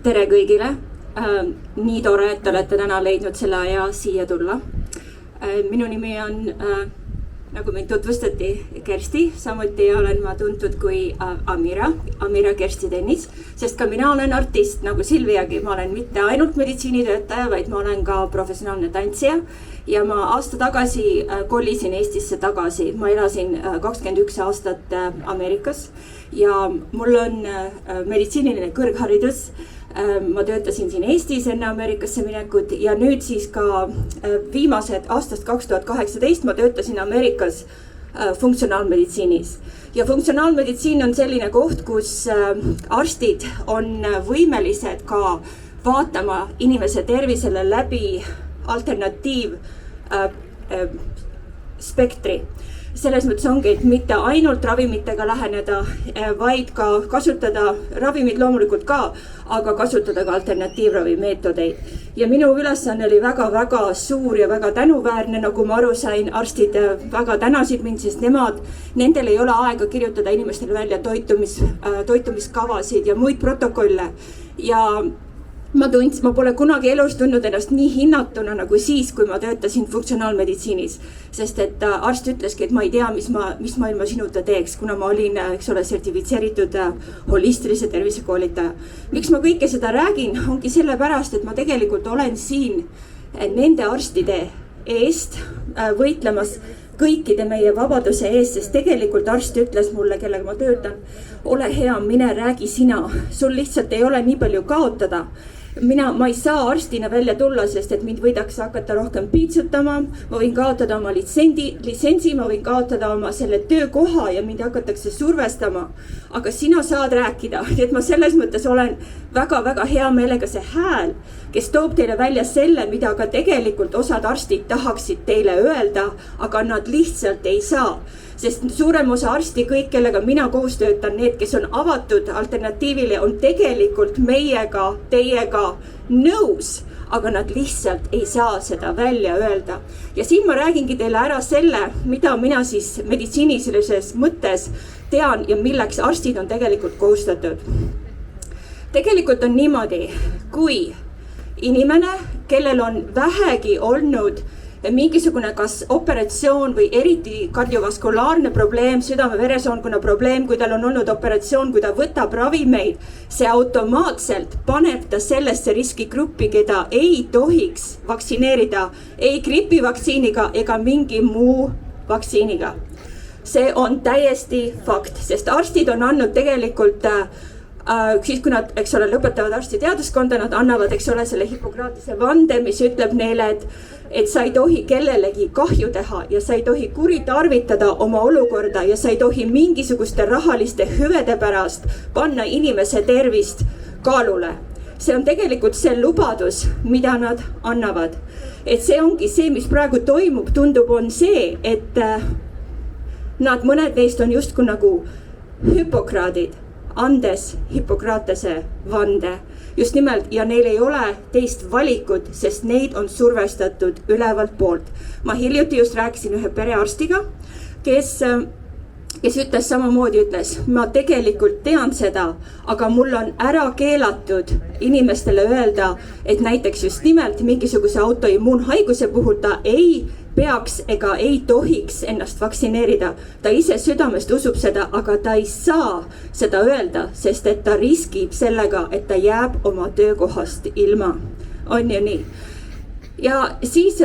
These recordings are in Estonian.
Tere kõigile! Nii tore, et olete täna leidnud selle aja siia tulla. Minu nimi on, nagu mind tutvustati, Kersti. Samuti olen ma tuntud kui Amira Kersti Tennis, sest ka mina olen artist nagu Silviagi. Ma olen mitte ainult meditsiinitöötaja, vaid ma olen ka professionaalne tantsija. Ja ma aasta tagasi kolisin Eestisse tagasi. Ma elasin 21 aastat Ameerikas ja mul on meditsiiniline kõrgharidus. Ma töötasin siin Eestis enne Ameerikasse minekut ja nüüd siis ka viimased aastast 2018 ma töötasin Ameerikas funktsionaalmeditsiinis. Ja funktsionaalmeditsiin on selline koht, kus arstid on võimelised ka vaatama inimese tervisele läbi alternatiiv spektri. Selles mõttes ongi, et mitte ainult ravimitega läheneda, vaid ka kasutada ravimid loomulikult ka, aga kasutada ka alternatiivravimeetodeid. Ja minu ülesanne oli väga-väga suur ja väga tänuväärne, nagu ma aru sain, arstid väga tänasid mind, sest nendel ei ole aega kirjutada inimestele välja toitumiskavasid ja muid protokolle. Ja ma pole kunagi elus tundnud ennast nii hinnatuna nagu siis, kui ma töötasin funktsionaalmeditsiinis. Sest et arst ütleski, et ma ei tea, mis ma ilma sinuta teeks, kuna ma olin, sertifitseeritud holistilise tervisekoolitaja. Miks ma kõike seda räägin, ongi sellepärast, et ma tegelikult olen siin nende arstide eest võitlemas kõikide meie vabaduse eest, sest tegelikult arst ütles mulle, kellega ma töötan, ole hea, mine räägi sina, sul lihtsalt ei ole nii palju kaotada. Ma ei saa arstina välja tulla, sest et mind võidakse hakata rohkem piitsutama, ma võin kaotada oma litsentsi, ma võin kaotada oma selle töökoha ja mind hakatakse survestama. Aga sina saad rääkida, nii et ma selles mõttes olen väga-väga hea meelega see hääl, kes toob teile välja selle, mida ka tegelikult osad arstid tahaksid teile öelda, aga nad lihtsalt ei saa. Sest suurem osa arsti, kõik, kellega mina koos töötan, need, kes on avatud alternatiivile, on tegelikult meiega, teiega nõus, aga nad lihtsalt ei saa seda välja öelda. Ja siin ma räägingi teile ära selle, mida mina siis meditsiinilises mõttes tean ja milleks arstid on tegelikult kohustatud. Tegelikult on niimoodi, kui inimene, kellel on vähegi olnud mingisugune kas operatsioon või eriti kardiovaskulaarne probleem, südame-veresoonkonna probleem, kui tal on olnud operatsioon, kui ta võtab ravimeid, see automaatselt paneb ta sellesse riskigruppi, keda ei tohiks vaktsineerida ei gripivaktsiiniga ega mingi muu vaktsiiniga. See on täiesti fakt, sest arstid on andnud tegelikult siis kui nad, lõpetavad arstiteaduskonda, nad annavad, selle Hippokratese vande, mis ütleb neile, et sa ei tohi kellelegi kahju teha ja sa ei tohi kuritarvitada oma olukorda ja sa ei tohi mingisuguste rahaliste hüvede pärast panna inimese tervist kaalule. See on tegelikult see lubadus, mida nad annavad. Et see ongi see, mis praegu toimub, tundub on see, et nad mõned neist on justkui nagu Hippokraadid, andes Hippokratese vande. Just nimelt, ja neil ei ole teist valikut, sest neid on survestatud ülevalt poolt. Ma hiljuti just rääkisin ühe perearstiga, kes ütles samamoodi, ma tegelikult tean seda, aga mul on ära keelatud inimestele öelda, et näiteks just nimelt mingisuguse autoimmuunhaiguse puhul ta ei peaks ega ei tohiks ennast vaktsineerida. Ta ise südamest usub seda, aga ta ei saa seda öelda, sest et ta riskib sellega, et ta jääb oma töökohast ilma. On ju nii? Ja siis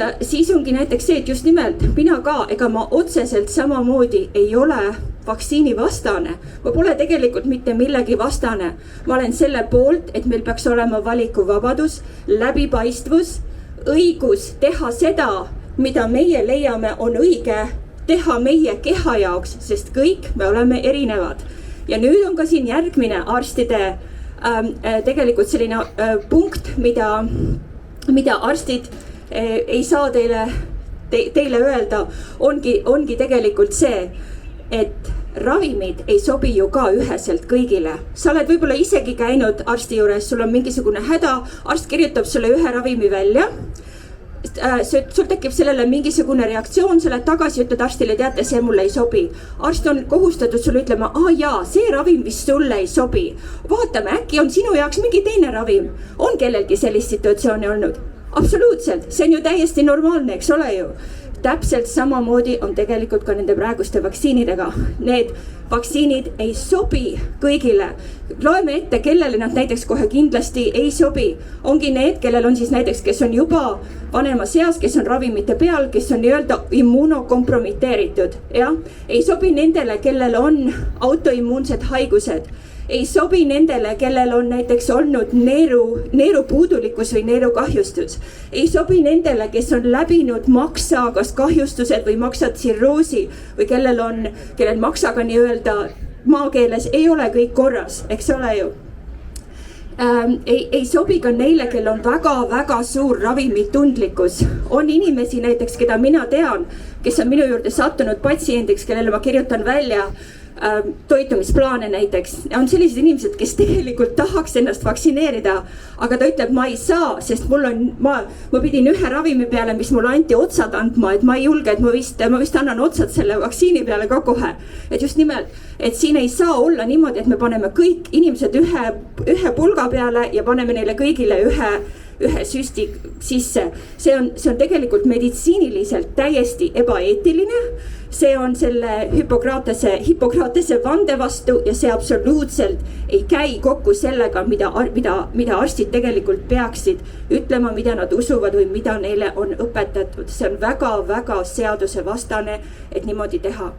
ongi näiteks see, et just nimelt mina ka, ega ma otseselt samamoodi ei ole vaktsiini vastane. Ma pole tegelikult mitte millegi vastane. Ma olen selle poolt, et meil peaks olema valikuvabadus, läbipaistvus, õigus teha seda, mida meie leiame on õige teha meie keha jaoks, sest kõik me oleme erinevad. Ja nüüd on ka siin järgmine arstide tegelikult selline punkt, mida arstid ei saa teile öelda, ongi tegelikult see, et ravimid ei sobi ju ka üheselt kõigile. Sa oled võib-olla isegi käinud arsti juures, sul on mingisugune häda, arst kirjutab sulle ühe ravimi välja, sul tekib sellele mingisugune reaktsioon, sa lähed tagasi, ütled arstile, teate, see mulle ei sobi. Arst on kohustatud sulle ütlema, jaa, see ravim vist sulle ei sobi. Vaatame, äkki on sinu jaoks mingi teine ravim. On kellelgi sellist situatsiooni olnud? Absoluutselt, see on ju täiesti normaalne, eks ole ju. Täpselt samamoodi on tegelikult ka nende praeguste vaktsiinidega. Need vaktsiinid ei sobi kõigile. Loeme ette, kellele nad näiteks kohe kindlasti ei sobi. Ongi need, kellel on siis näiteks, kes on juba vanemas eas, kes on ravimite peal, kes on nii-öelda immunokompromiteeritud. Ja? Ei sobi nendele, kellel on autoimmuunsed haigused. Ei sobi nendele, kellel on näiteks olnud neerupuudulikkus või neerukahjustus. Ei sobi nendele, kes on läbinud maksa, kas kahjustused või maksatsirroosi või kellel maksaga nii-öelda maakeeles ei ole kõik korras, eks ole ju. Ei sobi ka neile, kel on väga-väga suur ravimitundlikkus. On inimesi näiteks, keda mina tean, kes on minu juurde sattunud patsiendiks, kellele ma kirjutan välja toitumisplaane näiteks. On sellised inimesed, kes tegelikult tahaks ennast vaktsineerida, aga ta ütleb, ma ei saa, sest ma pidin ühe ravimi peale, mis mulle anti otsad andma, et ma ei julge, et ma vist annan otsad selle vaktsiini peale ka kohe. Et just nimelt, et siin ei saa olla niimoodi, et me paneme kõik inimesed ühe pulga peale ja paneme neile kõigile ühe süsti sisse. See on tegelikult meditsiiniliselt täiesti ebaeetiline. See on selle Hippokratese vande vastu ja see absoluutselt ei käi kokku sellega, mida arstid tegelikult peaksid ütlema, mida nad usuvad või mida neile on õpetatud. See on väga-väga seadusevastane, et niimoodi teha.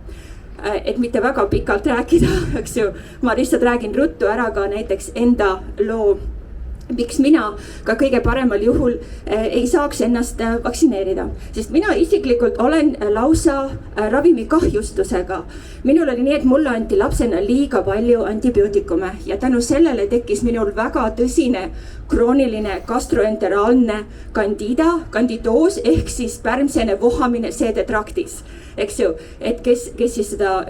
Et mitte väga pikalt rääkida, eks ju. Ma lihtsalt räägin ruttu ära ka näiteks enda loo. Miks mina ka kõige paremal juhul ei saaks ennast vaktsineerida, sest mina isiklikult olen lausa ravimikahjustusega. Minul oli nii, et mulle anti lapsena liiga palju antibiootikume ja tänu sellele tekkis minul väga tõsine krooniline gastroenteraalne kandidoos ehk siis pärmseene vohamine seedetraktis, eks ju, et kes siis seda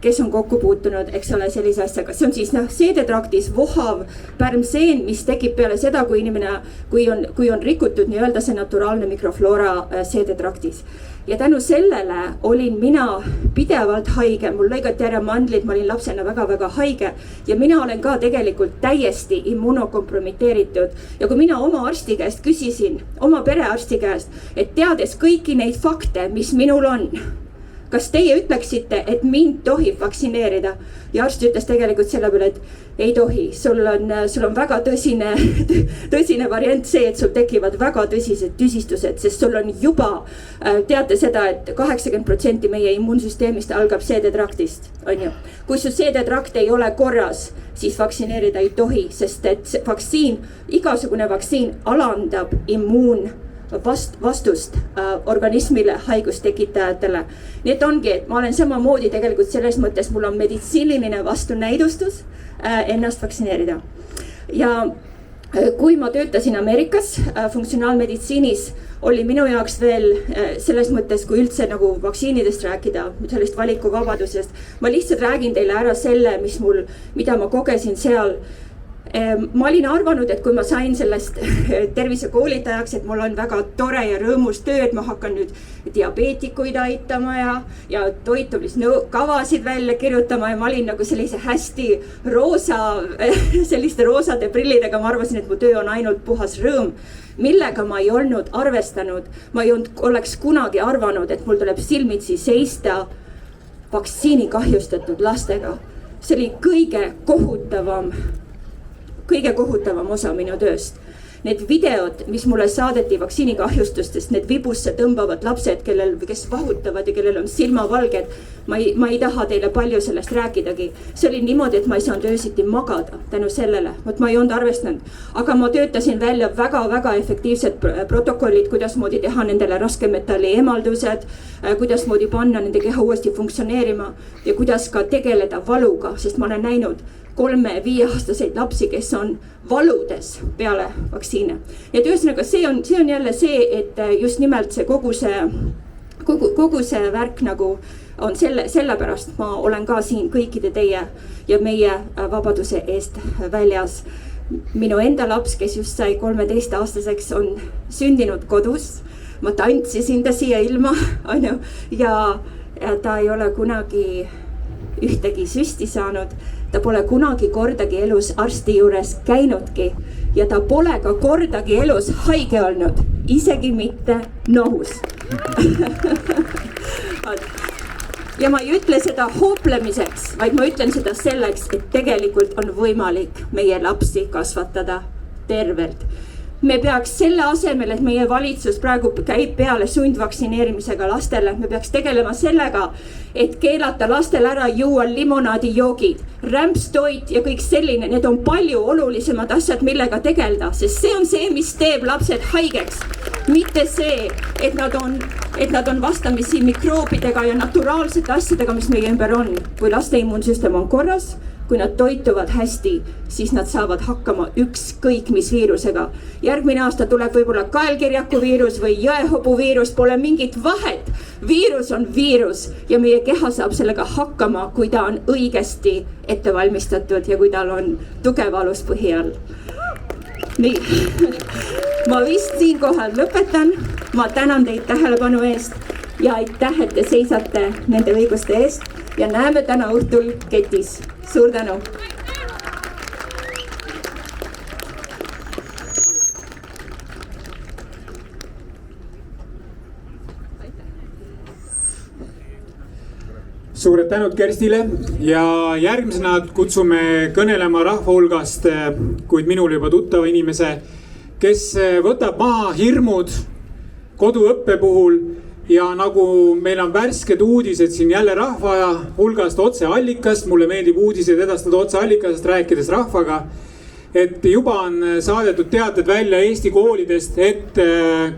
kes on kokku puutunud, eks ole, sellise asjaga. See on siis seedetraktis vohav pärmseen, mis tekib peale seda, kui on rikutud nii-öelda see naturaalne mikrofloora seedetraktis. Ja tänu sellele olin mina pidevalt haige, mul lõigati ära mandlid, ma olin lapsena väga-väga haige ja mina olen ka tegelikult täiesti immunokompromiteeritud. Ja kui mina oma arsti käest küsisin, oma perearsti käest, et teades kõiki neid fakte, mis minul on, kas teie ütleksite, et mind tohib vaktsineerida? Ja arst ütles tegelikult selle peale, et ei tohi. Sul on väga tõsine variant see, et sul tekivad väga tõsised tüsistused, sest sul on juba, teate seda, et 80% meie immuunsüsteemist algab seedetraktist, on ju. Kui su seedetrakt ei ole korras, siis vaktsineerida ei tohi, sest et igasugune vaktsiin alandab vastust organismile haigustekitajatele. Nii et ongi, et ma olen samamoodi tegelikult selles mõttes, mul on meditsiiniline vastunäidustus ennast vaktsineerida. Ja kui ma töötasin Ameerikas funktsionaalmeditsiinis, oli minu jaoks veel selles mõttes, kui üldse nagu vaktsiinidest rääkida, sellest valikuvabadusest. Ma lihtsalt räägin teile ära selle, mida ma kogesin seal. Ma olin arvanud, et kui ma sain sellest tervisekoolitajaks, et mul on väga tore ja rõõmus töö, et ma hakkan nüüd diabeetikuid aitama ja toitumiskavasid välja kirjutama ja ma olin nagu sellise hästi selliste roosade prillidega, ma arvasin, et mu töö on ainult puhas rõõm, millega ma ei olnud arvestanud. Ma ei oleks kunagi arvanud, et mul tuleb silmitsi seista vaktsiini kahjustatud lastega. See oli kõige kohutavam osa minu tööst. Need videod, mis mulle saadeti vaktsiinikahjustustest, need vibusse tõmbavad lapsed, kes vahutavad ja kellel on silmavalged. Ma ei taha teile palju sellest rääkidagi. See oli niimoodi, et ma ei saanud öösiti magada tänu sellele. Ma ei olnud arvestanud. Aga ma töötasin välja väga-väga efektiivsed protokollid, kuidasmoodi teha nendele raskemetalli emaldused, kuidasmoodi panna nende keha uuesti funktsioneerima ja kuidas ka tegeleda valuga, sest ma olen näinud 3-5-aastaseid lapsi, kes on valudes peale vaktsiine. Ja ühesõnaga see on jälle see, et just nimelt see kogu see värk nagu on sellepärast ma olen ka siin kõikide teie ja meie vabaduse eest väljas. Minu enda laps, kes just sai 13-aastaseks, on sündinud kodus. ma tantsisin ta siia ilma, on ju, ja ta ei ole kunagi ühtegi süsti saanud, ta pole kunagi kordagi elus arsti juures käinudki ja ta pole ka kordagi elus haige olnud, isegi mitte nohus. Ja ma ei ütle seda hooplemiseks, vaid ma ütlen seda selleks, et tegelikult on võimalik meie lapsi kasvatada tervelt. Me peaks selle asemel, et meie valitsus praegu käib peale sundvaktsineerimisega lastele, me peaks tegelema sellega, et keelata lastel ära juua limonaadijoogid, rämpstoit ja kõik selline. Need on palju olulisemad asjad, millega tegelda, sest see on see, mis teeb lapsed haigeks. Mitte see, et nad on vastamisi mikroobidega ja naturaalsete asjadega, mis meie ümber on. Kui laste immuunsüsteem on korras, kui nad toituvad hästi, siis nad saavad hakkama ükskõik mis viirusega. Järgmine aasta tuleb võib-olla kaelkirjaku viirus või jõehobu viirus, pole mingit vahet. Viirus on viirus ja meie keha saab sellega hakkama, kui ta on õigesti ette valmistatud ja kui tal on tugev alus põhi all. Nii, ma vist siinkohal lõpetan. Ma tänan teid tähelepanu eest ja aitäh, et te seisate nende õiguste eest ja näeme täna õhtul ketis. Suur tänu! Suured tänud Kerstile ja järgmisena kutsume kõnelema rahva hulgast, kuid minul juba tuttava inimese, kes võtab maha hirmud koduõppe puhul. Ja nagu meil on värsked uudised siin jälle rahva hulgast otse allikast, mulle meeldib uudised edastada otse allikast, rääkides rahvaga, et juba on saadetud teated välja Eesti koolidest, et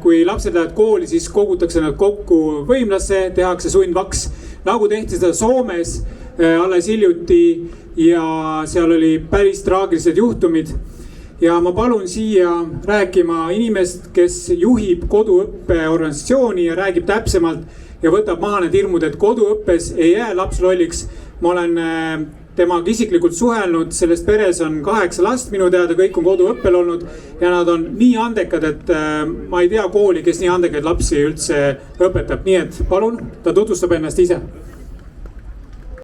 kui lapsed lähevad kooli, siis kogutakse nad kokku võimlasse, tehakse sundvaks, nagu tehti seda Soomes alles hiljuti ja seal oli päris traagilised juhtumid. Ja ma palun siia rääkima inimest, kes juhib koduõppeorganisatsiooni ja räägib täpsemalt ja võtab maha need hirmud, et koduõppes ei jää laps lolliks. Ma olen temaga isiklikult suhelnud, selles peres on 8 last, minu teada kõik on koduõppel olnud ja nad on nii andekad, et ma ei tea kooli, kes nii andekaid lapsi üldse õpetab. Nii et palun, ta tutvustab ennast ise.